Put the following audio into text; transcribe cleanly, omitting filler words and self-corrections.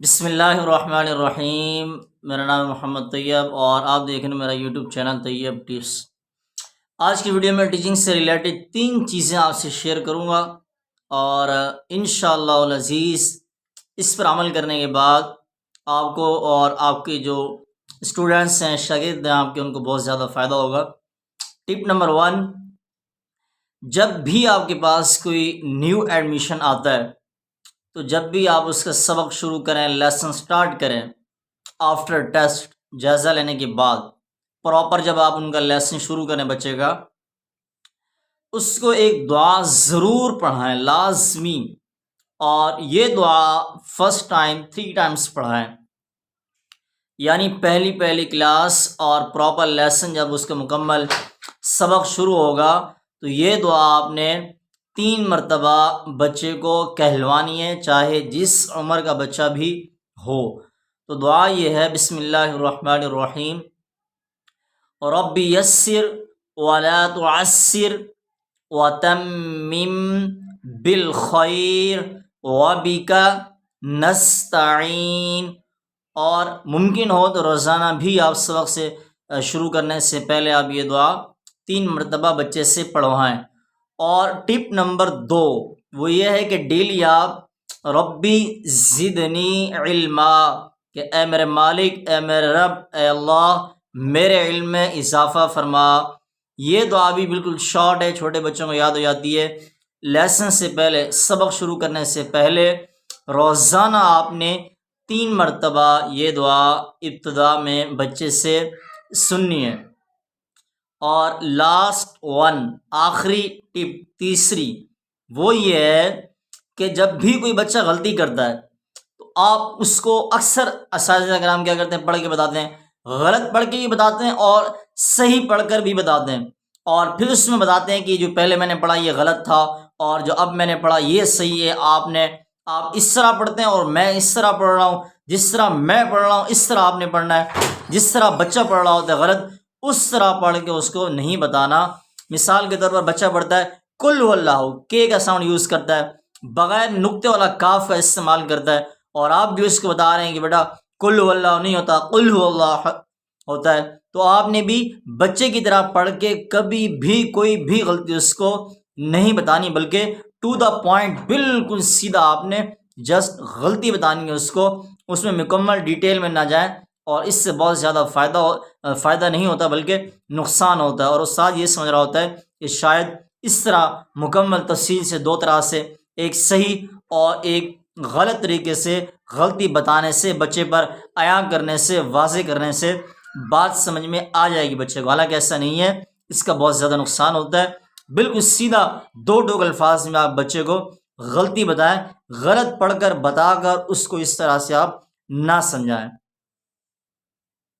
بسم اللہ الرحمن الرحیم۔ میرا نام ہے محمد طیب اور آپ دیکھ رہے ہیں میرا یوٹیوب چینل طیب ٹپس۔ آج کی ویڈیو میں ٹیچنگ سے ریلیٹڈ 3 چیزیں آپ سے شیئر کروں گا اور انشاءاللہ العزیز اس پر عمل کرنے کے بعد آپ کو اور آپ کے جو اسٹوڈنٹس ہیں، شاگرد ہیں آپ کے، ان کو بہت زیادہ فائدہ ہوگا۔ ٹپ نمبر 1، جب بھی آپ کے پاس کوئی نیو ایڈمیشن آتا ہے تو جب بھی آپ اس کا سبق شروع کریں، لیسن سٹارٹ کریں، آفٹر ٹیسٹ جائزہ لینے کے بعد پراپر جب آپ ان کا لیسن شروع کریں بچے کا، اس کو ایک دعا ضرور پڑھائیں، لازمی۔ اور یہ دعا فرسٹ ٹائم 3 ٹائمز پڑھائیں، یعنی پہلی کلاس اور پراپر لیسن جب اس کا مکمل سبق شروع ہوگا تو یہ دعا آپ نے 3 مرتبہ بچے کو کہلوانی ہے، چاہے جس عمر کا بچہ بھی ہو۔ تو دعا یہ ہے، بسم اللہ الرحمن الرحیم، رب یسر ولا تعسر وتمم بالخیر وبک نستعین۔ اور ممکن ہو تو روزانہ بھی آپ سبق سے شروع کرنے سے پہلے آپ یہ دعا 3 مرتبہ بچے سے پڑھوائیں۔ اور ٹپ نمبر 2 وہ یہ ہے کہ ڈیلی آپ ربی زدنی علما، کہ اے میرے مالک، اے میرے رب، اے اللہ میرے علم میں اضافہ فرما۔ یہ دعا بھی بالکل شارٹ ہے، چھوٹے بچوں کو یاد ہو جاتی ہے۔ لیسن سے پہلے، سبق شروع کرنے سے پہلے روزانہ آپ نے 3 مرتبہ یہ دعا ابتدا میں بچے سے سننی ہے۔ اور لاسٹ 1، آخری ٹپ، تیسری، وہ یہ ہے کہ جب بھی کوئی بچہ غلطی کرتا ہے تو آپ اس کو، اکثر اساتذہ کرام کیا کرتے ہیں، پڑھ کے بتاتے ہیں، غلط پڑھ کے بھی بتاتے ہیں اور صحیح پڑھ کر بھی بتاتے ہیں، اور پھر اس میں بتاتے ہیں کہ جو پہلے میں نے پڑھا یہ غلط تھا اور جو اب میں نے پڑھا یہ صحیح ہے۔ آپ اس طرح پڑھتے ہیں اور میں اس طرح پڑھ رہا ہوں، جس طرح میں پڑھ رہا ہوں اس طرح آپ نے پڑھنا ہے، جس طرح بچہ پڑھ رہا ہوتا ہے غلط اس طرح پڑھ کے اس کو نہیں بتانا۔ مثال کے طور پر بچہ پڑھتا ہے کل هو اللہ، کے کا ساؤنڈ یوز کرتا ہے، بغیر نقطے والا کاف کا استعمال کرتا ہے، اور آپ بھی اس کو بتا رہے ہیں کہ بیٹا کل هو اللہ نہیں ہوتا، قل هو اللہ ہوتا ہے۔ تو آپ نے بھی بچے کی طرح پڑھ کے کبھی بھی کوئی بھی غلطی اس کو نہیں بتانی، بلکہ ٹو دا پوائنٹ، بالکل سیدھا آپ نے جسٹ غلطی بتانی ہے اس کو، اس میں مکمل ڈیٹیل میں نہ جائیں، اور اس سے بہت زیادہ فائدہ نہیں ہوتا بلکہ نقصان ہوتا ہے۔ اور استاد یہ سمجھ رہا ہوتا ہے کہ شاید اس طرح مکمل تفصیل سے 2 طرح سے، ایک صحیح اور ایک غلط طریقے سے غلطی بتانے سے، بچے پر عیاں کرنے سے، واضح کرنے سے بات سمجھ میں آ جائے گی بچے کو، حالانکہ ایسا نہیں ہے، اس کا بہت زیادہ نقصان ہوتا ہے۔ بالکل سیدھا 2 ٹوک الفاظ میں آپ بچے کو غلطی بتائیں، غلط پڑھ کر بتا کر اس کو اس طرح سے آپ نہ سمجھائیں۔